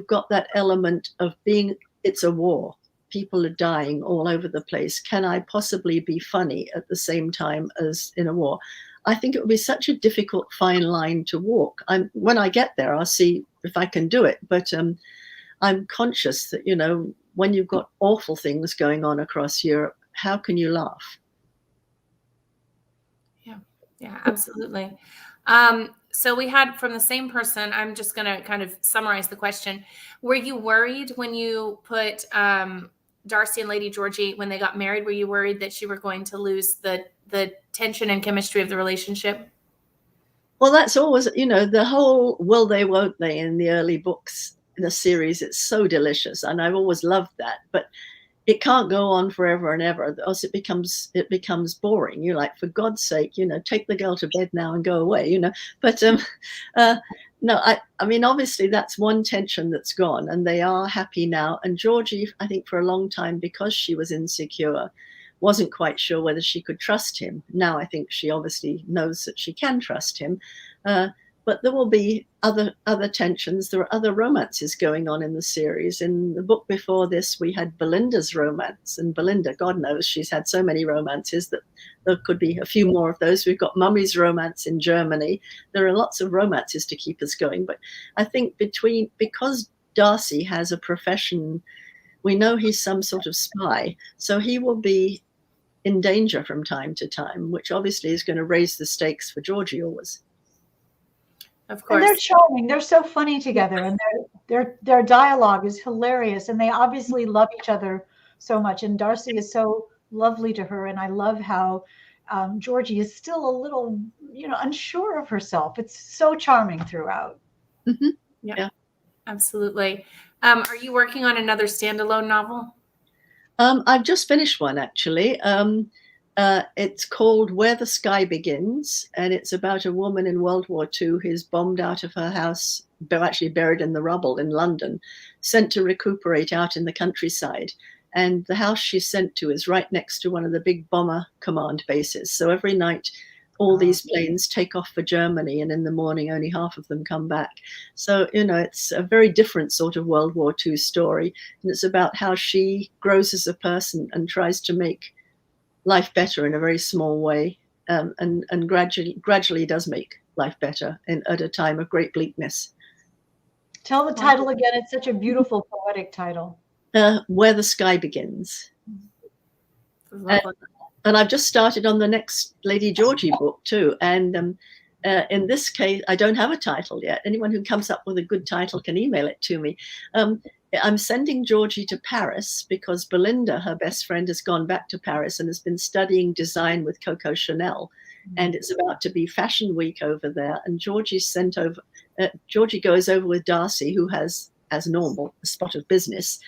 got that element of being, it's a war. People are dying all over the place. Can I possibly be funny at the same time as in a war? I think it would be such a difficult fine line to walk. When I get there, I'll see if I can do it. But I'm conscious that, you know, when you've got awful things going on across Europe, how can you laugh? Yeah, absolutely. So we had from the same person, I'm just going to kind of summarize the question. Were you worried when you put Darcy and Lady Georgie, when they got married, were you worried that you were going to lose the tension and chemistry of the relationship? Well, that's always, the whole will they, won't they in the early books in the series. It's so delicious. And I've always loved that. But it can't go on forever and ever, or else it becomes boring. You're like, for God's sake, take the girl to bed now and go away, But no, I mean, obviously that's one tension that's gone, and they are happy now. And Georgie, I think for a long time, because she was insecure, wasn't quite sure whether she could trust him. Now I think she obviously knows that she can trust him. But there will be other tensions. There are other romances going on in the series. In the book before this, we had Belinda's romance. And Belinda, God knows, she's had so many romances that there could be a few more of those. We've got Mummy's romance in Germany. There are lots of romances to keep us going. But I think because Darcy has a profession, we know he's some sort of spy. So he will be in danger from time to time, which obviously is going to raise the stakes for Georgie always. Of course. And they're charming. They're so funny together, and their dialogue is hilarious, and they obviously love each other so much. And Darcy is so lovely to her, and I love how Georgie is still a little, unsure of herself. It's so charming throughout. Mm-hmm. Yeah, absolutely. Are you working on another standalone novel? I've just finished one, actually. It's called Where the Sky Begins, and it's about a woman in World War II who's bombed out of her house, actually buried in the rubble in London, sent to recuperate out in the countryside. And the house she's sent to is right next to one of the big bomber command bases. So every night, all these planes take off for Germany, and in the morning, only half of them come back. So, it's a very different sort of World War II story. And it's about how she grows as a person and tries to make life better in a very small way, and gradually does make life better at a time of great bleakness. Tell the title again. It's such a beautiful poetic title. Where the Sky Begins. And I've just started on the next Lady Georgie book too. And in this case, I don't have a title yet. Anyone who comes up with a good title can email it to me. I'm sending Georgie to Paris because Belinda, her best friend, has gone back to Paris and has been studying design with Coco Chanel. And it's about to be Fashion Week over there. And Georgie goes over with Darcy, who has, as normal, a spot of business.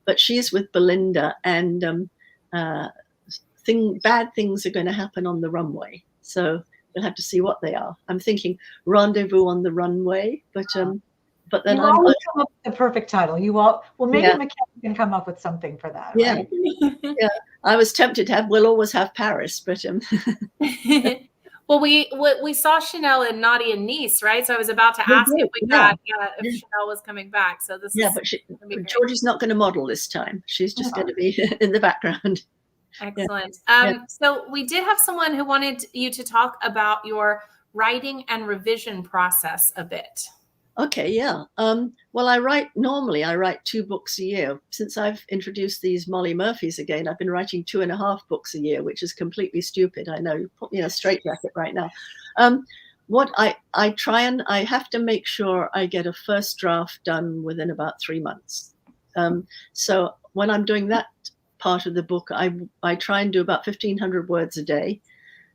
But she's with Belinda, and bad things are going to happen on the runway. So we'll have to see what they are. I'm thinking Rendezvous on the Runway, but then you always come up with the perfect title. Maybe McKenna can come up with something for that. Yeah, right? Yeah. I was tempted to We'll Always Have Paris, but Well, we saw Chanel in Naughty and Nice, right? So I was about to ask if Chanel was coming back. So this but Georgie's not going to model this time. She's just going to be in the background. Excellent. So we did have someone who wanted you to talk about your writing and revision process a bit. Okay, yeah. Well, normally I write 2 books a year. Since I've introduced these Molly Murphys again, I've been writing 2.5 books a year, which is completely stupid. I know, you put me in a straitjacket right now. What I try and I have to make sure I get a first draft done within about 3 months. So when I'm doing that part of the book, I try and do about 1,500 words a day.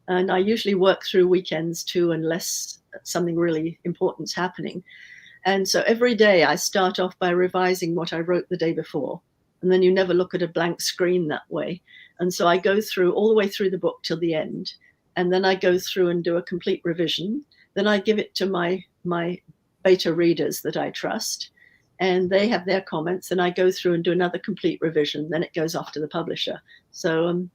And I usually work through weekends too, unless something really important's happening. And so every day I start off by revising what I wrote the day before. And then you never look at a blank screen that way. And so I go through all the way through the book till the end. And then I go through and do a complete revision. Then I give it to my beta readers that I trust. And they have their comments. And I go through and do another complete revision. Then it goes off to the publisher. So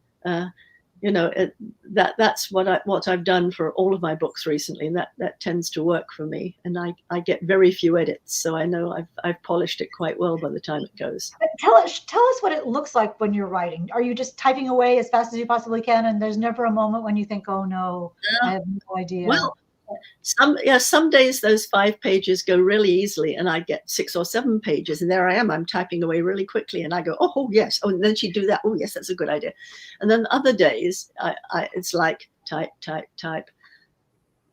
that's what I've done for all of my books recently, and that tends to work for me. And I get very few edits, so I know I've polished it quite well by the time it goes. But tell us what it looks like when you're writing. Are you just typing away as fast as you possibly can, and there's never a moment when you think, "Oh no, I have no idea"? Well, some days those 5 pages go really easily, and I get 6 or 7 pages, and there I am. I'm typing away really quickly, and I go, "Oh yes," and then she'd do that. "Oh yes, that's a good idea." And then other days, it's like type.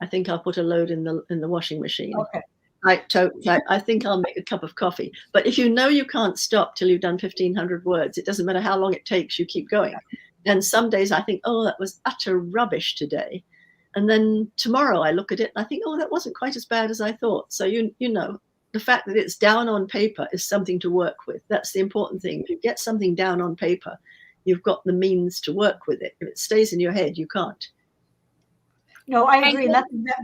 I think I'll put a load in the washing machine. Okay. Type. I think I'll make a cup of coffee. But if you know you can't stop till you've done 1,500 words, it doesn't matter how long it takes. You keep going. And some days I think, "Oh, that was utter rubbish today." And then tomorrow I look at it and I think, oh, that wasn't quite as bad as I thought. So, you know, the fact that it's down on paper is something to work with. That's the important thing. If you get something down on paper, you've got the means to work with it. If it stays in your head, you can't. No, I agree.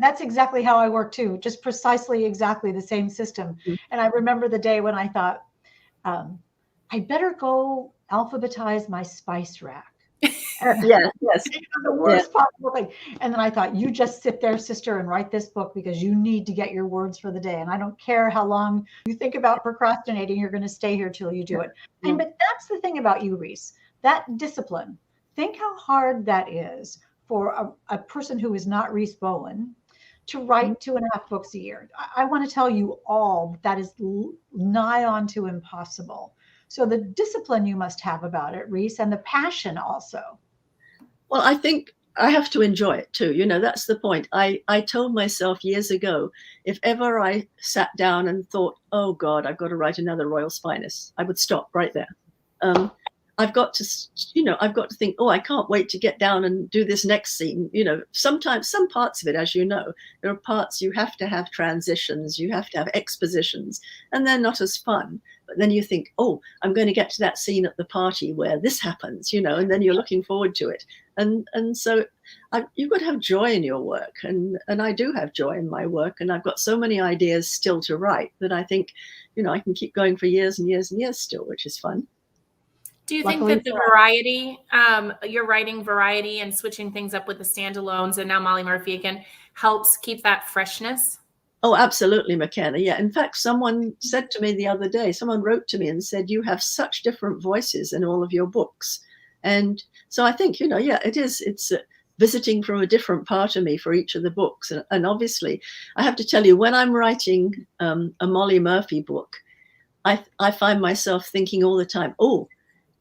That's exactly how I work too. Just precisely exactly the same system. Mm-hmm. And I remember the day when I thought, I better go alphabetize my spice rack. Yeah, yes. The worst possible thing. And then I thought, you just sit there, sister, and write this book because you need to get your words for the day. And I don't care how long you think about procrastinating, you're going to stay here till you do it. And but that's the thing about you, Rhys, that discipline. Think how hard that is for a person who is not Rhys Bowen to write 2.5 books a year. I want to tell you all that is nigh on to impossible. So the discipline you must have about it, Rhys, and the passion also. Well, I think I have to enjoy it too. You know, that's the point. I told myself years ago, if ever I sat down and thought, oh God, I've got to write another Royal Spinous, I would stop right there. I've got to think, oh, I can't wait to get down and do this next scene. You know, sometimes some parts of it, as you know, there are parts you have to have transitions, you have to have expositions, and they're not as fun. But then you think, oh, I'm going to get to that scene at the party where this happens, you know, and then you're looking forward to it. And so you've got to have joy in your work. And I do have joy in my work. And I've got so many ideas still to write that I think, you know, I can keep going for years and years and years still, which is fun. Do you think that the variety, you're writing variety and switching things up with the standalones and now Molly Murphy again, helps keep that freshness? Oh, absolutely, McKenna. Yeah. In fact, someone said to me the other day, someone wrote to me and said, you have such different voices in all of your books. And so I think, you know, yeah, it's visiting from a different part of me for each of the books. And obviously, I have to tell you, when I'm writing a Molly Murphy book, I find myself thinking all the time, oh,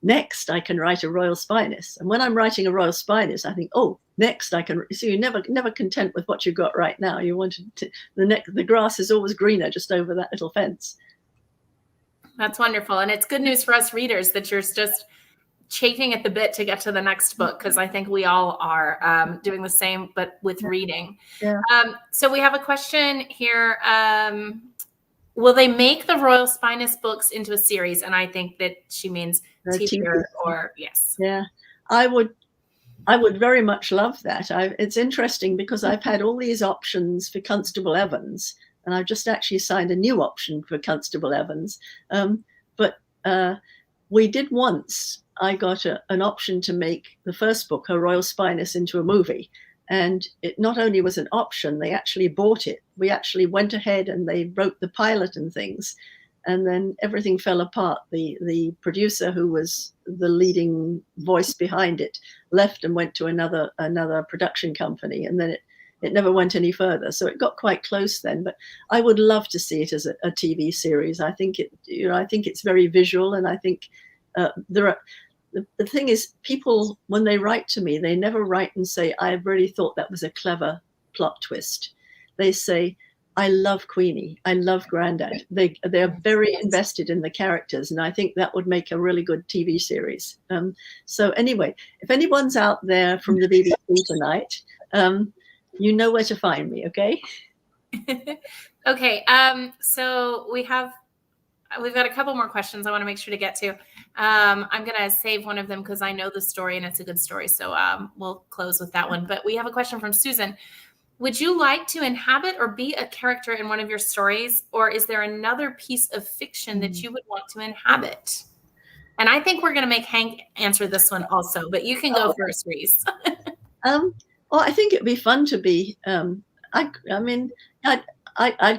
next I can write a Royal Spinous. And when I'm writing a Royal Spinous, I think, oh, next I can. So you're never content with what you've got right now. You want to, the grass is always greener just over that little fence. That's wonderful. And it's good news for us readers that you're just chafing at the bit to get to the next book, because I think we all are doing the same, but with reading. Yeah. So we have a question here. Will they make the Royal Spinous books into a series? And I think that she means TV or yes. Yeah, I would very much love that. It's interesting because I've had all these options for Constable Evans, and I've just actually signed a new option for Constable Evans. But we did once. I got an option to make the first book, her Royal Spinous, into a movie. And it not only was an option, they actually bought it. We actually went ahead and they wrote the pilot and things. And then everything fell apart. The producer, who was the leading voice behind it, left and went to another production company. And then it never went any further. So it got quite close then. But I would love to see it as a TV series. I think I think it's very visual, and I think the thing is, people, when they write to me, they never write and say, I really thought that was a clever plot twist. They say, I love Queenie. I love Grandad. They're very invested in the characters, and I think that would make a really good TV series. So anyway, if anyone's out there from the BBC tonight, you know where to find me, okay? Okay, so we've got a couple more questions I want to make sure to get to. I'm going to save one of them because I know the story and it's a good story. So we'll close with that one. But we have a question from Susan. Would you like to inhabit or be a character in one of your stories? Or is there another piece of fiction that you would want to inhabit? And I think we're going to make Hank answer this one also. But you can go first, Rhys. Well, I think it'd be fun to be. I'd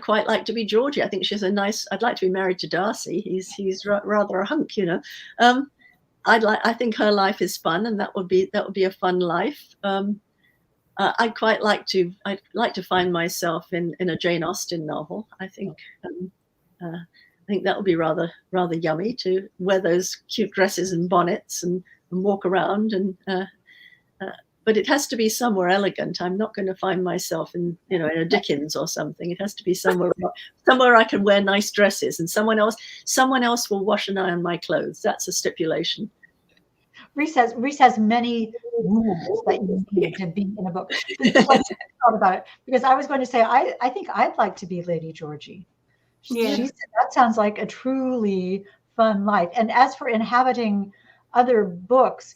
quite like to be Georgie. I think she's I'd like to be married to Darcy. He's rather a hunk, you know. I think her life is fun, and that would be a fun life. I'd like to find myself in a Jane Austen novel. I think that would be rather yummy to wear those cute dresses and bonnets and walk around but it has to be somewhere elegant. I'm not going to find myself in a Dickens or something. It has to be somewhere I can wear nice dresses, and someone else will wash and iron my clothes. That's a stipulation. Rhys has many rules that you need to be in a book. Thought about it, because I was going to say I think I'd like to be Lady Georgie. Yeah. She said that sounds like a truly fun life. And as for inhabiting other books,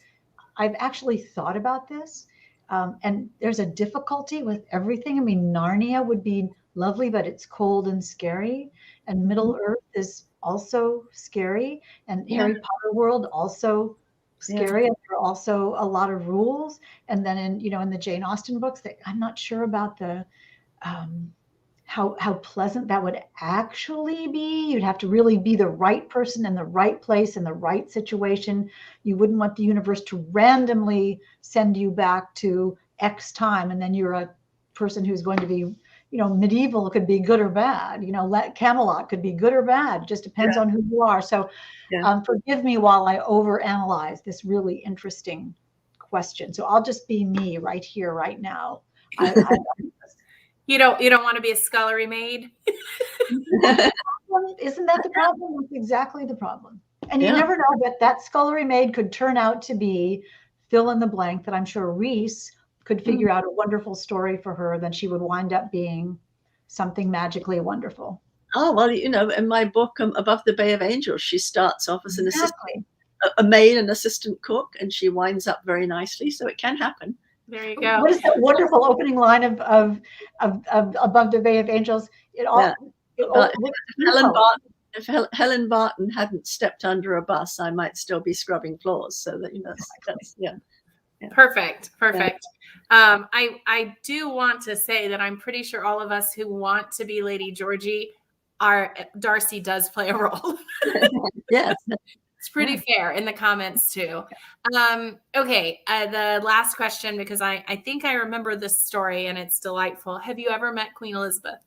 I've actually thought about this. And there's a difficulty with everything. I mean, Narnia would be lovely, but it's cold and scary. And Middle Earth is also scary. And Harry Potter world also scary. And there are also a lot of rules. And then in the Jane Austen books, I'm not sure about the how pleasant that would actually be. You'd have to really be the right person in the right place in the right situation. You wouldn't want the universe to randomly send you back to X time, and then you're a person who's going to be, medieval could be good or bad. Camelot could be good or bad. It just depends on who you are. So forgive me while I overanalyze this really interesting question. So I'll just be me right here, right now. You don't want to be a scullery maid? Isn't that the problem? That's exactly the problem. And you never know, that scullery maid could turn out to be fill in the blank that I'm sure Rhys could figure out a wonderful story for her. Then she would wind up being something magically wonderful. Oh, well, in my book, Above the Bay of Angels, she starts off as an assistant, a maid and assistant cook, and she winds up very nicely. So it can happen. There you go. What is that wonderful opening line of Above the Bay of Angels? If Helen Barton hadn't stepped under a bus, I might still be scrubbing floors. So that that's Perfect. I do want to say that I'm pretty sure all of us who want to be Lady Georgie, Darcy does play a role. Yes. It's pretty fair in the comments too. Okay, the last question, because I think I remember this story and it's delightful. Have you ever met Queen Elizabeth?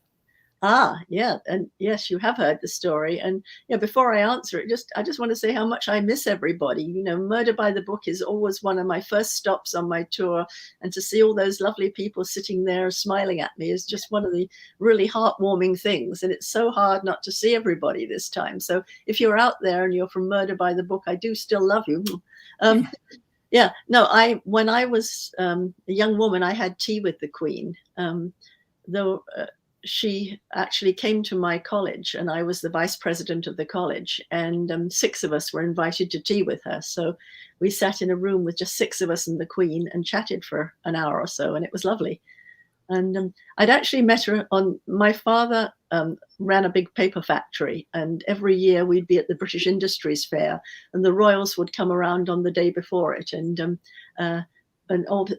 Yeah. And yes, you have heard the story. And before I answer it, I just want to say how much I miss everybody. Murder by the Book is always one of my first stops on my tour. And to see all those lovely people sitting there smiling at me is just one of the really heartwarming things. And it's so hard not to see everybody this time. So if you're out there and you're from Murder by the Book, I do still love you. When I was a young woman, I had tea with the Queen. Though she actually came to my college, and I was the vice president of the college, and 6 of us were invited to tea with her. So we sat in a room with just 6 of us and the Queen and chatted for an hour or so, and it was lovely. And I'd actually met her my father ran a big paper factory, and every year we'd be at the British Industries Fair, and the royals would come around on the day before it, and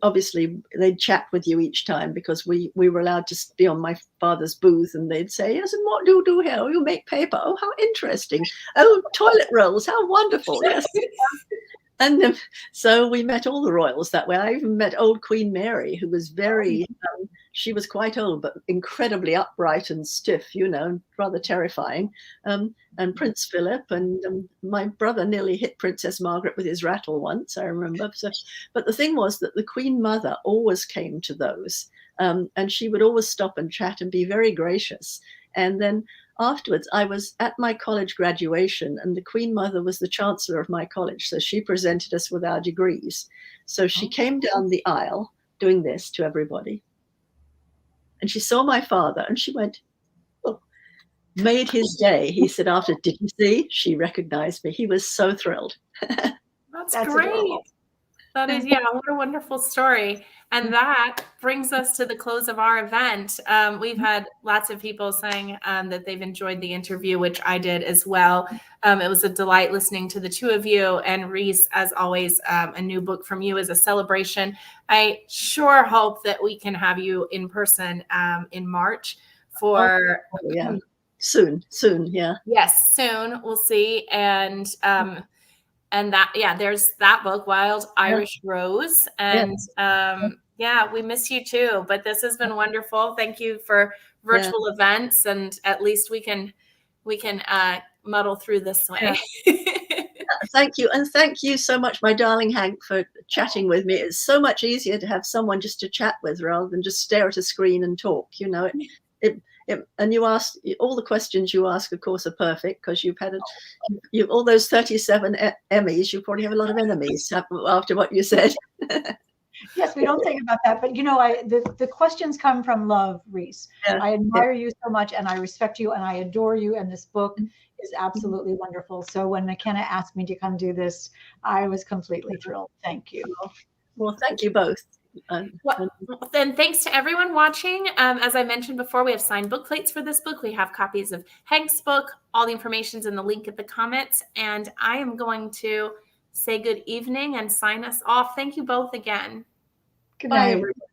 obviously they'd chat with you each time, because we were allowed to be on my father's booth, and they'd say, yes, and what do you do here? Oh, you make paper. Oh, how interesting. Oh, toilet rolls. How wonderful. Yes. And so we met all the royals that way. I even met old Queen Mary, who was very, she was quite old, but incredibly upright and stiff, rather terrifying. And Prince Philip, and my brother nearly hit Princess Margaret with his rattle once, I remember. But the thing was that the Queen Mother always came to those, and she would always stop and chat and be very gracious. And then afterwards, I was at my college graduation, and the Queen Mother was the chancellor of my college. So she presented us with our degrees. So she came down the aisle doing this to everybody. And she saw my father and she went, oh, made his day. He said after, did you see? She recognized me. He was so thrilled. That's great. Adorable. That is, what a wonderful story. And that brings us to the close of our event. We've had lots of people saying that they've enjoyed the interview, which I did as well. It was a delight listening to the two of you. And Rhys, as always, a new book from you is a celebration. I sure hope that we can have you in person in March for... Soon, yeah. Yes, soon. We'll see. And that, there's that book, Wild Irish Rose. And we miss you too. But this has been wonderful. Thank you for virtual events, and at least we can muddle through this way. Thank you. And thank you so much, my darling Hank, for chatting with me. It's so much easier to have someone just to chat with rather than just stare at a screen and talk. And you asked, all the questions you ask, of course, are perfect, because you've had all those 37 Emmys. You probably have a lot of enemies after what you said. Yes, we don't think about that, but the questions come from love, Rhys. Yeah. I admire you so much, and I respect you, and I adore you, and this book is absolutely wonderful. So when McKenna asked me to come do this, I was completely thrilled. Thank you. Well, thank you both. Then thanks to everyone watching. As I mentioned before, we have signed book plates for this book. We have copies of Hank's book. All the information's in the link at the comments. And I am going to say good evening and sign us off. Thank you both again. Good Bye, night. everybody.